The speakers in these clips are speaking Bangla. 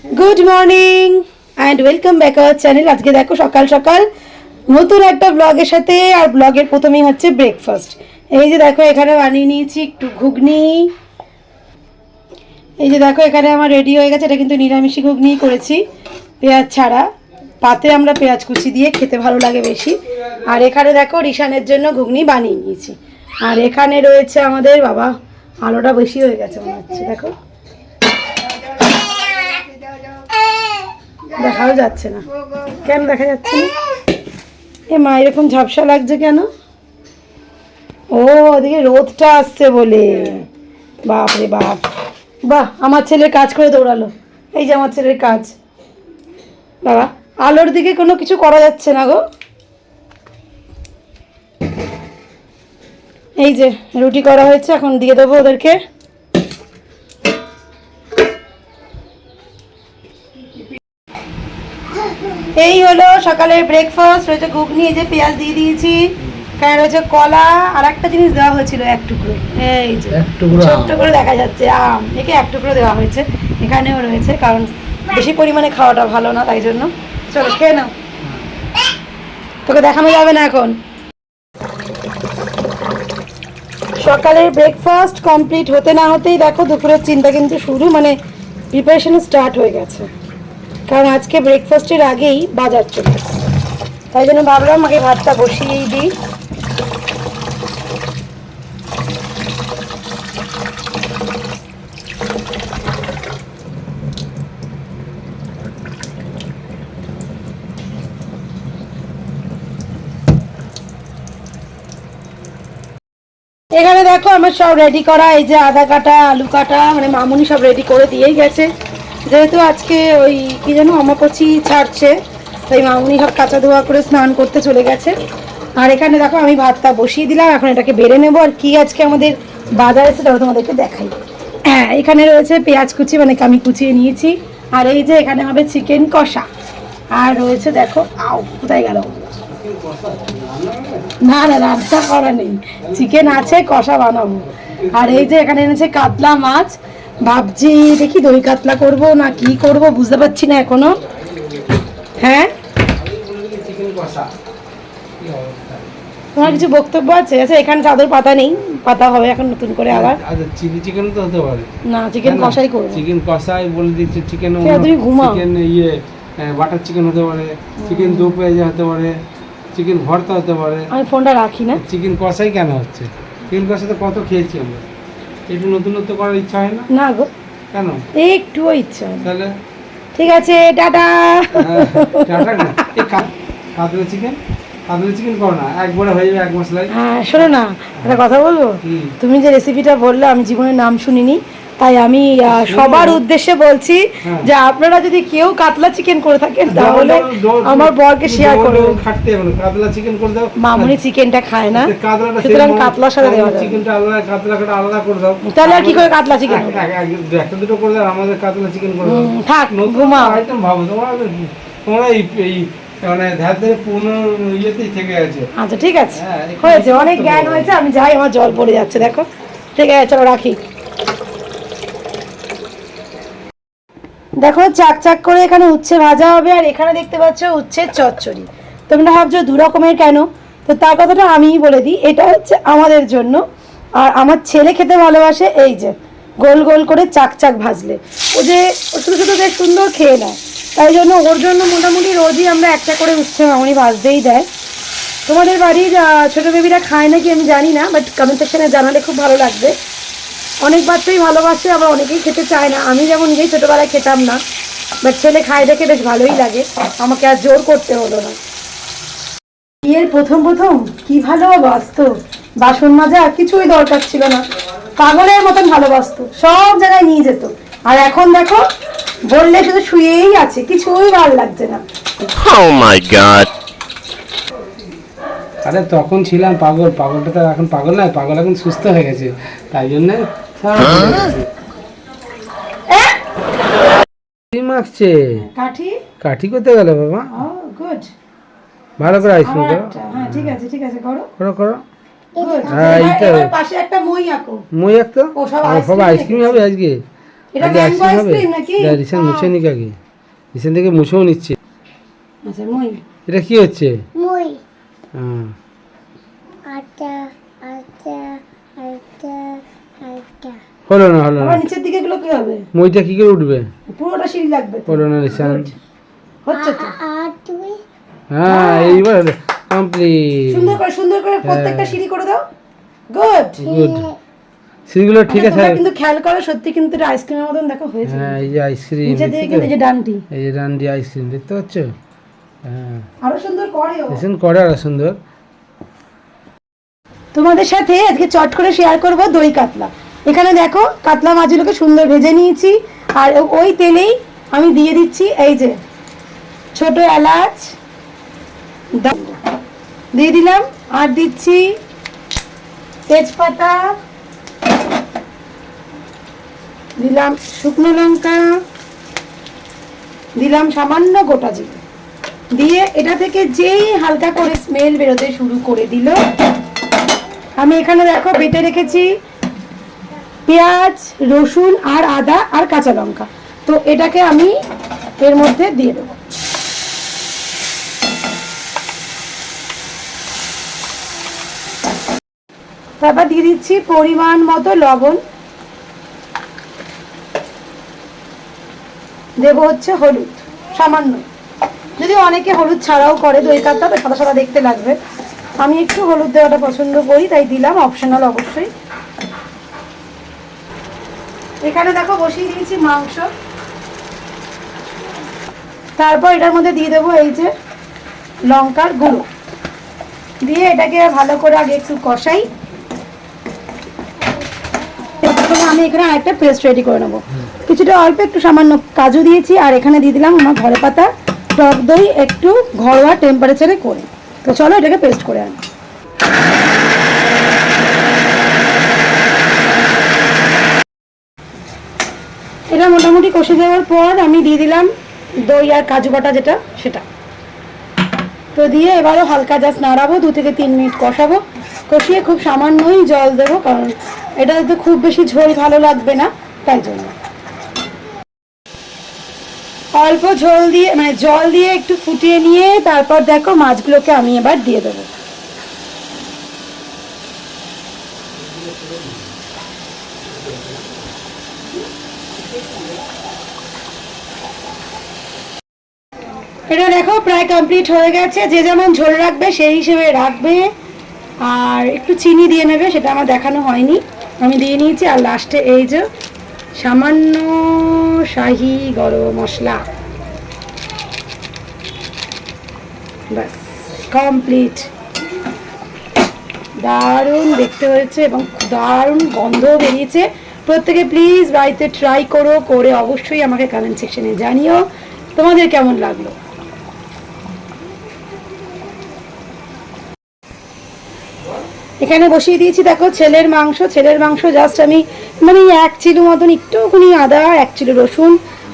Good morning and welcome back our channel. আজকে দেখো সকাল সকাল নতুন একটা ব্লগের সাথে, আর ব্লগের প্রথমেই হচ্ছে ব্রেকফাস্ট। এই যে দেখো এখানে বানিয়ে নিয়েছি একটু ঘুগনি। এই যে দেখো এখানে আমার রেডি হয়ে গেছে, এটা কিন্তু নিরামিষি ঘুগনি করেছি, পেঁয়াজ ছাড়া। পাতে আমরা পেঁয়াজ কুচি দিয়ে খেতে ভালো লাগে বেশি। আর এখানে দেখো রিশানের জন্য ঘুগনি বানিয়ে নিয়েছি। আর এখানে রয়েছে আমাদের, বাবা আলোটা বেশি হয়ে গেছে মনে হচ্ছে, দেখো দেখাও যাচ্ছে না। কেন দেখা যাচ্ছে না? এ মা এরকম ঝাপসা লাগছে কেন? ও ওদিকে রোদটা আসছে বলে। বাপ রে বাপ, বাহ আমার ছেলের কাজ করে দৌড়ালো। এই যে আমার ছেলের কাজ। বাবা আলোর দিকে কোনো কিছু করা যাচ্ছে না গো। এই যে রুটি করা হয়েছে, এখন দিয়ে দেবো ওদেরকে। এই হলো সকালের ব্রেকফাস্ট। রয়েছে ঘুগনি, এই যে পেঁয়াজ দিয়ে দিয়েছি, এখানে রয়েছে কলা, আর একটা জিনিস দেওয়া হয়েছিল এক টুকরো, এই যে ছোট্ট করে দেখা যাচ্ছে আম, একে এক টুকরো দেওয়া হয়েছে। এখানেও রয়েছে, কারণ বেশি পরিমাণে খাওয়াটা ভালো না, তাই জন্য। চলো খেয়ে নাও, তোকে দেখানো যাবে না এখন। সকালের ব্রেকফাস্ট কমপ্লিট হতে না হতেই দেখো দুপুরের চিন্তা কিন্তু শুরু, মানে প্রিপারেশন স্টার্ট হয়ে গেছে। কারণ আজকে ব্রেকফাস্টের আগেই বাজার চলে এসেছে, তাই জন্য ভাবলাম আগে ভাতটা বসিয়েই দিই। এখানে দেখো আমার সব রেডি করা, এই যে আদা কাটা, আলু কাটা, মানে মামুনি সব রেডি করে দিয়েই গেছে। যেহেতু আজকে ওই কি যেন অমাপচি ছাড়ছে, তাই মামুনি সব কাঁচা ধোয়া করে স্নান করতে চলে গেছে। আর এখানে দেখো আমি ভাতটা বসিয়ে দিলাম, এখন এটাকে বেড়ে নেবো। আর কি আজকে আমাদের বাজার এসে তাও তোমাদেরকে দেখাই। হ্যাঁ এখানে রয়েছে পেঁয়াজ কুচি, মানে আমি কুচিয়ে নিয়েছি। আর এই যে এখানে হবে চিকেন কষা, আর রয়েছে দেখো, আও কোথায় গেল, না না রান্না করা নেই, চিকেন আছে, কষা বানাবো। আর এই যে এখানে এনেছে কাতলা মাছ, ভাবছি দেখি দই কাতলা করব না কি করব, বুঝতে পারছি না এখনো। হ্যাঁ তোমার কিছু বক্তব্য আছে? আচ্ছা এখানে চাদর পাতা নেই, পাতা হবে এখন নতুন করে আবার। আচ্ছা চিলি চিকেন তো হতে পারে না, চিকেন কষাই করব। চিকেন কষাই বলে দিচ্ছে, চিকেন তুমি ঘুমাও। চিকেন বাটার চিকেন হতে পারে, চিকেন দু পেঁয়াজ হতে পারে, চিকেন ভর্তা হতে পারে। আমি ফোনটা রাখি না। চিকেন কষাই কেন হচ্ছে? চিকেন কষা তো কত খেয়েছি আমরা, একটু নতুনত্ব করার ইচ্ছা হয় না? না গো, কেন? একটুও ইচ্ছা হয় না। তাহলে ঠিক আছে, টাটা। কাতলা চিকেন, কাতলা চিকেন করো না, একবারে হয়ে যাবে, এক মশলায়। হ্যাঁ শোনো না, একটা কথা বলবো। তুমি যে রেসিপিটা বললে আমি জীবনে নাম শুনিনি, তাই আমি সবার উদ্দেশ্যে বলছি যে আপনারা যদি কেউ কাতলা চিকেন করে থাকেন তাহলে আমার বরকে শেয়ার করবেন। খাটতে হবে না, কাতলা চিকেন করে দাও। মামুনি চিকেনটা খায় না, কাতলাটা সুতরাং কাতলার সাথে দেওয়া যাবে। চিকেনটা আলাদা, কাতলাটা আলাদা করে দাও। তাহলে আর কি করে কাতলা চিকেন? একটা দুটো করে দাও, আমাদের কাতলা চিকেন করে দাও। থাক নতুন ঘুমাও। আইটেম ভাবো, তোমরা এই মানে ধার ধরে পুরনো ইয়েতেই থেকে আছে। আচ্ছা ঠিক আছে, হয়েছে, অনেক জ্ঞান হয়েছে, আমি যাই, আমার জল পড়ে যাচ্ছে দেখো। ঠিক আছে চলো রাখি। দেখো চাক চাক করে এখানে উচ্ছে ভাজা হবে, আর এখানে দেখতে পাচ্ছ উচ্ছের চচ্চড়ি। তোমরা ভাবছো দু রকমের কেন, তো তার কথাটা আমিই বলে দিই। এটা হচ্ছে আমাদের জন্য, আর আমার ছেলে খেতে ভালোবাসে এই যে গোল গোল করে চাক চাক ভাজলে। ও যে ছোটো ছোটো বেশ সুন্দর খেয়ে নেয়, তাই জন্য ওর জন্য মোটামুটি রোজই আমরা একটা করে উচ্ছে মামুনি ভাজতেই দেয়। তোমাদের বাড়ির ছোটো বেবিরা খায় নাকি আমি জানি না, বাট কমেন্ট সেকশনে জানালে খুব ভালো লাগবে। অনেক বাচ্চাই ভালোবাসে, আবার অনেকেই খেতে চায় না। আমি যেমন নিজেই ছোটোবেলায় খেতাম না, বাট ছেলে খায় দেখে বেশ ভালোই লাগে, আমাকে আর জোর করতে হলো না। বিয়ের প্রথম প্রথম কি ভালোবাসতো, বাসন মাজা কিছুই দরকার ছিল না, পাগলের মতন ভালোবাসতো, সব জায়গায় নিয়ে যেত। আর এখন দেখো বললে শুধু শুয়েই আছে, কিছুই ভালো লাগছে না। Oh my god. আরে তখন ছিলাম পাগল, পাগলটা তো এখন পাগল নয়, পাগল এখন সুস্থ হয়ে গেছে, তাই জন্য মাখছে। কাঠি কাঠি করতে গেল বাবা, গুড, ভালো করে আইসক্রিম করো। হ্যাঁ ঠিক আছে ঠিক আছে, করো করো করো। হ্যাঁ এইটা পাশে একটা মই আঁকো। মই আঁকতো, সবাই আইসক্রিম হবে আজকে। এটা আগে ম্যাঙ্গো আইসক্রিম হবে আইসক্রিম নাকি? রিসেন মুছে নিক আগে রিসেন থেকে মুছেও নিচ্ছে আচ্ছা মই এটা কি হচ্ছে মই হ্যাঁ আটা আটা আটা আটা হলো না হলো না আবার নিচের দিকে গুলো কি হবে? মইটা কি করে উঠবে পুরোটা সিঁড়ি লাগবে তো। হলো না রিসেন হচ্ছে তো। আর তুই হ্যাঁ এইবার কমপ্লিট সুন্দর করে প্রত্যেকটা সিঁড়ি করে দাও। গুড। গুড সিগুলো ঠিক আছে কিন্তু খেয়াল করো সত্যি কিন্তু এটা আইসক্রিমের মতন দেখো হয়েছে। হ্যাঁ এই যে আইসক্রিম নিচে দিয়ে কিন্তু এই যে ডানটি এই যে রান্ডি আইসক্রিম দেখতে পাচ্ছ হ্যাঁ আরো সুন্দর করে ও। রিসেন করে আর সুন্দর তোমাদের সাথে আজকে চট করে শেয়ার করব দই কাতলা। এখানে দেখো কাতলা মাছগুলোকে সুন্দর ভেজে নিয়েছি আর ওই তেলেই আমি দিয়ে দিচ্ছি এই যে ছোট এলাচ দিয়ে দিলাম আর দিচ্ছি তেজপাতা দিলাম শুকনো লঙ্কা দিলাম সামান্য গোটা জিরে দিয়ে এটা থেকে যেই হালকা করে স্মেল বেরোতে শুরু করে দিল আমি এখানে দেখো বেটে রেখেছি পেঁয়াজ রসুন আর আদা আর কাঁচা লঙ্কা তো এটাকে আমি এর মধ্যে দিয়ে দেবো তারপর দিয়ে দিচ্ছি পরিমাণ মতো লবণ দেবো হচ্ছে হলুদ সামান্য যদি অনেকে হলুদ ছাড়াও করে দই কাতলা তো সাদা সাদা দেখতে লাগবে আমি একটু হলুদ দেওয়াটা পছন্দ করি তাই দিলাম অপশনাল অবশ্যই এখানে দেখো বসিয়ে দিয়েছি মাংস তারপর এটার মধ্যে দিয়ে দেবো এই যে লঙ্কার গুঁড়ো দিয়ে এটাকে ভালো করে আগে একটু কষাই আমি এখানে আরেকটা পেস্ট রেডি করে নেবো কিছুটা অল্প একটু সামান্য কাজু দিয়েছি আর এখানে দিয়ে দিলাম আমার ঘরে পাতা টক দই একটু ঘরোয়া টেম্পারেচারে করে তো চলো এটাকে পেস্ট করে আনি এটা মোটামুটি কষে যাওয়ার পর আমি দিয়ে দিলাম দই আর কাজু বাটা যেটা সেটা তো দিয়ে এবারও হালকা জাস্ট নাড়াবো 2 থেকে 3 মিনিট কষাবো কষিয়ে খুব সামান্যই জল দেবো কারণ এটা তো খুব বেশি ঝোল ভালো লাগবে না তাই জন্য অল্প ঝোল দিয়ে মানে জল দিয়ে একটু ফুটিয়ে নিয়ে তারপর দেখো মাছগুলোকে আমি এবার দিয়ে দেবো এটা দেখো প্রায় কমপ্লিট হয়ে গেছে যে যেমন ঝোল রাখবে সেই হিসেবে রাখবে আর একটু চিনি দিয়ে নেবে সেটা আমার দেখানো হয়নি আমি দিয়ে নিয়েছি আর লাস্টে এই যে সামান্য শাহি গরম মশলা ব্যাস কমপ্লিট দারুণ দেখতে হয়েছে এবং দারুণ গন্ধও বেরিয়েছে প্রত্যেকে প্লিজ বাড়িতে ট্রাই করো করে অবশ্যই আমাকে কমেন্ট সেকশনে জানিও তোমাদের কেমন লাগলো এখানে বসিয়ে দিয়েছি দেখো ছেলের মাংস জাস্ট আমি মানে 1 চিলু মতন একটুখানি আদা 1 চিলু রসুন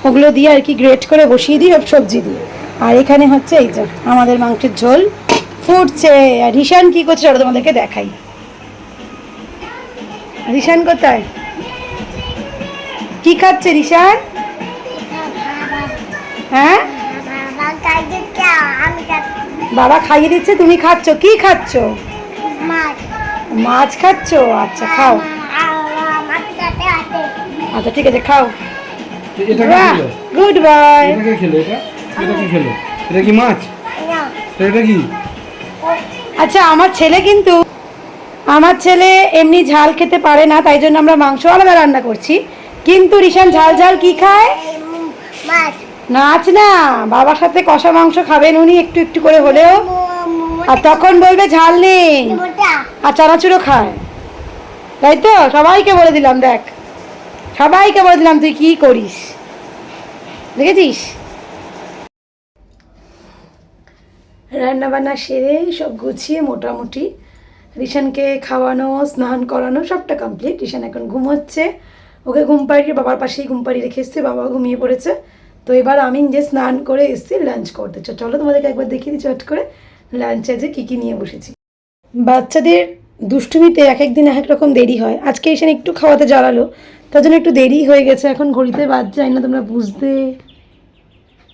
ওগুলো দিয়ে আর কি গ্রেট করে বসিয়ে দিই সবজি দিয়ে আর এখানে হচ্ছে এই যে আমাদের মাংসের ঝোল ফুটছে আর রিশান কি করছে ওটা তোমাদেরকে দেখাই রিশান কোথায় কি খাচ্ছে রিশান হ্যাঁ বাবা কাইতে আমি কাটছি বাবা খাইয়ে দিচ্ছে তুমি খাচ্ছ কি খাচ্ছ মাছ মাছ খাচ্ছ আচ্ছা খাও মাছ কাটে আছে আচ্ছা ঠিক আছে খাও এটা কি খেলো গুড বাই এটা কি খেলো এটা কি খেলো এটা কি মাছ না এটা কি আচ্ছা আমার ছেলে এমনি ঝাল খেতে পারে না তাই জন্য আমরা মাংস আলাদা রান্না করছি কিন্তু রিশান ঝাল ঝাল কি খায় মাছ নাচ না বাবার সাথে কষা মাংস খাবেন উনি একটু একটু করে হলেও আর তখন বলবে ঝাল নেই মোটা আর চানাচুরো খায় তাই তো সবাইকে বলে দিলাম দেখ সবাইকে বলে দিলাম তুই কি করিস দেখেছিস রান্না বান্না সেরে সব গুছিয়ে মোটামুটি রিশানকে খাওয়ানো স্নান করানো সবটা কমপ্লিট রিশান এখন ঘুমোচ্ছে ওকে ঘুম পাড়িয়ে বাবার পাশেই ঘুম পাড়িয়ে রেখে এসছে বাবা ঘুমিয়ে পড়েছে তো এবার আমি যে স্নান করে এসেছি লাঞ্চ করতে চলো তোমাদেরকে একবার দেখিয়ে দিই চট করে লাঞ্চে যে কী কী নিয়ে বসেছি বাচ্চাদের দুষ্টুমিতে এক এক দিন এক এক রকম দেরি হয়। আজকে এসে একটু খাওয়াতে জ্বালালো, তার জন্য একটু দেরি হয়ে গেছে। এখন ঘড়িতে বাজছে, জানি না তোমরা বুঝতে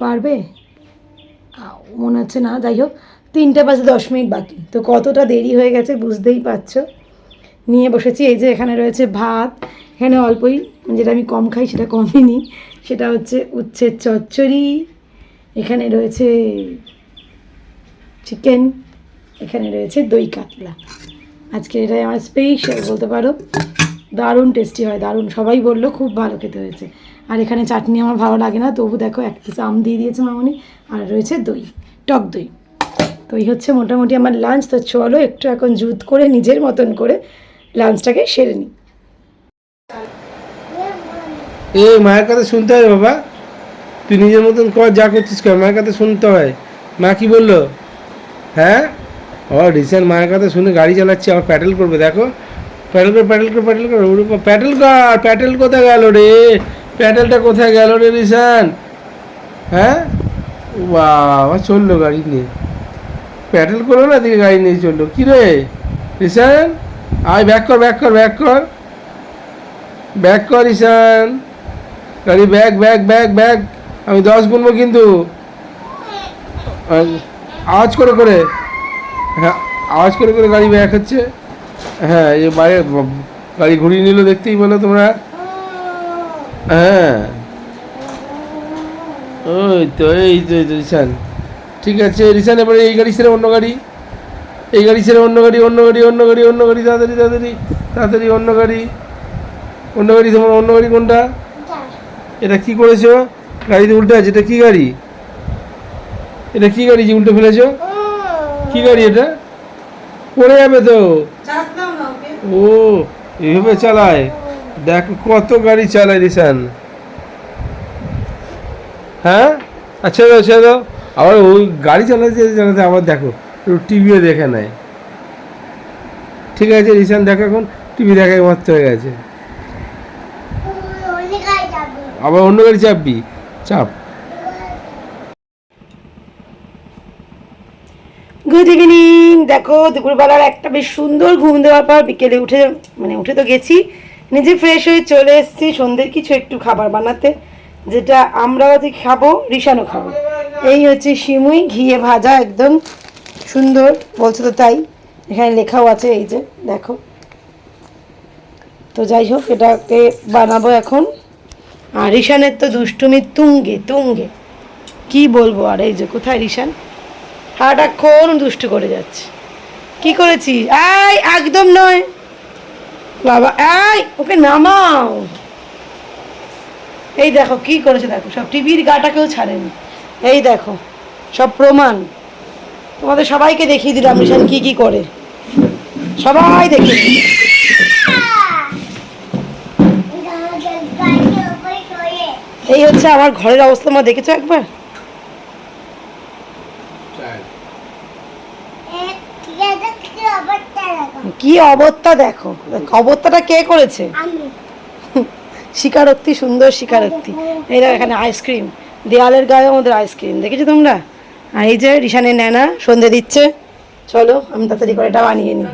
পারবে, মনে হচ্ছে না। যাই হোক, 3:10 বাকি, তো কতটা দেরি হয়ে গেছে বুঝতেই পারছো। নিয়ে বসেছি, এই যে এখানে রয়েছে ভাত, এখানে অল্পই, যেটা আমি কম খাই সেটা কমই নিই, সেটা হচ্ছে উচ্ছের চচ্চড়ি, এখানে রয়েছে চিকেন, এখানে রয়েছে দই কাতলা। আজকে এটাই আমার স্পেশাল বলতে পারো, দারুণ টেস্টি হয়, দারুণ। সবাই বললো খুব ভালো খেতে হয়েছে। আর এখানে চাটনি আমার ভালো লাগে না, তবু দেখো এক পিস আম দিয়ে দিয়েছে মামনি, আর রয়েছে দই, টক দই। তো এই হচ্ছে মোটামুটি আমার লাঞ্চ। তো চলো একটু এখন জুত করে নিজের মতন করে লাঞ্চটাকে সেরে নিই। এই মায়ের কথা শুনতে হয় বাবা, তুই নিজের মতন কর, যা করছিস কর, মায়ের কথা শুনতে হয়। মা কি বললো? হ্যাঁ, ও রিসেন্ট মায়ের কথা শুনে গাড়ি চালাচ্ছে, আবার প্যাডেল করবে, দেখো প্যাডেল কর প্যাডেল কর প্যাডেল কর, প্যাডেল কর। প্যাডেল কোথায় গেল রে? প্যাডেলটা কোথায় গেল রে রিসান? হ্যাঁ, বাবা চললো গাড়ি নিয়ে, প্যাডেল করো না, দিকে গাড়ি নিয়ে চললো। কী রে রিসান, আয় ব্যাক কর ব্যাক কর ব্যাক কর ব্যাক কর রিসান, গাড়ি ব্যাগ ব্যাগ ব্যাগ ব্যাগ, আমি 10 গুনবো কিন্তু। আওয়াজ করে করে, হ্যাঁ আওয়াজ করে করে গাড়ি ব্যাক হচ্ছে। হ্যাঁ, এই বাইরে গাড়ি ঘুরিয়ে নিল, দেখতেই বলো তোমরা। হ্যাঁ, এই তো রিসান, ঠিক আছে রিসান, এবারে এই গাড়ি ছেড়ে অন্য গাড়ি, এই গাড়ি ছেড়ে অন্য গাড়ি, অন্য গাড়ি অন্য গাড়ি অন্য গাড়ি, তাড়াতাড়ি তাড়াতাড়ি তাড়াতাড়ি, অন্য গাড়ি অন্য গাড়ি। তোমার অন্য গাড়ি কোনটা? এটা কি করেছো? গাড়িতে উল্টে আছে, এটা কি গাড়ি? এটা কি গাড়ি যে উল্টে ফেলেছো? কি গাড়ি এটা? পড়ে যাবে তো। ও এইভাবে চালায়, দেখো কত গাড়ি চালায় রিসান। হ্যাঁ, আচ্ছা দাও ছেড়ে দাও। আবার ওই গাড়ি চালাতে চালাতে আবার দেখো টিভিও দেখে নেয়। ঠিক আছে রিসান, দেখো এখন টিভি দেখায় মাত্র হয়ে গেছে, আবার অন্য গাড়ি চাপবি, চাপ। Good evening. দেখো দুপুরবেলার একটা বেশ সুন্দর ঘুম দেওয়ার পর বিকেলে উঠে, উঠে তো গেছি, নিজে ফ্রেশ হয়ে চলে এসেছি সন্ধ্যের কিছু একটু খাবার বানাতে, যেটা আমরাও খাবো, রিসানও খাবো। এই হচ্ছে সিমুই ঘিয়ে ভাজা, একদম সুন্দর, বলছো তো তাই, এখানে লেখাও আছে, এই যে দেখো। তো যাই হোক, এটাকে বানাবো এখন। আর রিসানের তো দুষ্টুমি তুঙ্গে তুঙ্গে, কি বলবো। আর এই যে কোথায় রিসান, সারাটাক্ষণ দুষ্টু করে যাচ্ছে। কি করেছিস? এই একদম নয় বাবা, এই ওকে নামাও। এই দেখো কি করেছে, দেখো সব টিভির গাটাকেও ছাড়েনি। এই দেখো সব প্রমাণ, তোমাদের সবাইকে দেখিয়ে দিলাম রিসান কি কি করে, সবাই দেখিয়ে দিল। এই হচ্ছে আমার ঘরের অবস্থা, মা দেখেছো একবার? কি অবস্থা দেখো, অবস্থাটা কে করেছে? স্বীকারোক্তি, সুন্দর স্বীকারোক্তি। এই দেখো এখানে আইসক্রিম, দেয়ালের গায়ে আমাদের আইসক্রিম, দেখেছো তোমরা? আর এই যে রিসানের ন্যানা সন্ধে দিচ্ছে। চলো আমি তাড়াতাড়ি করে এটা বানিয়ে নিই।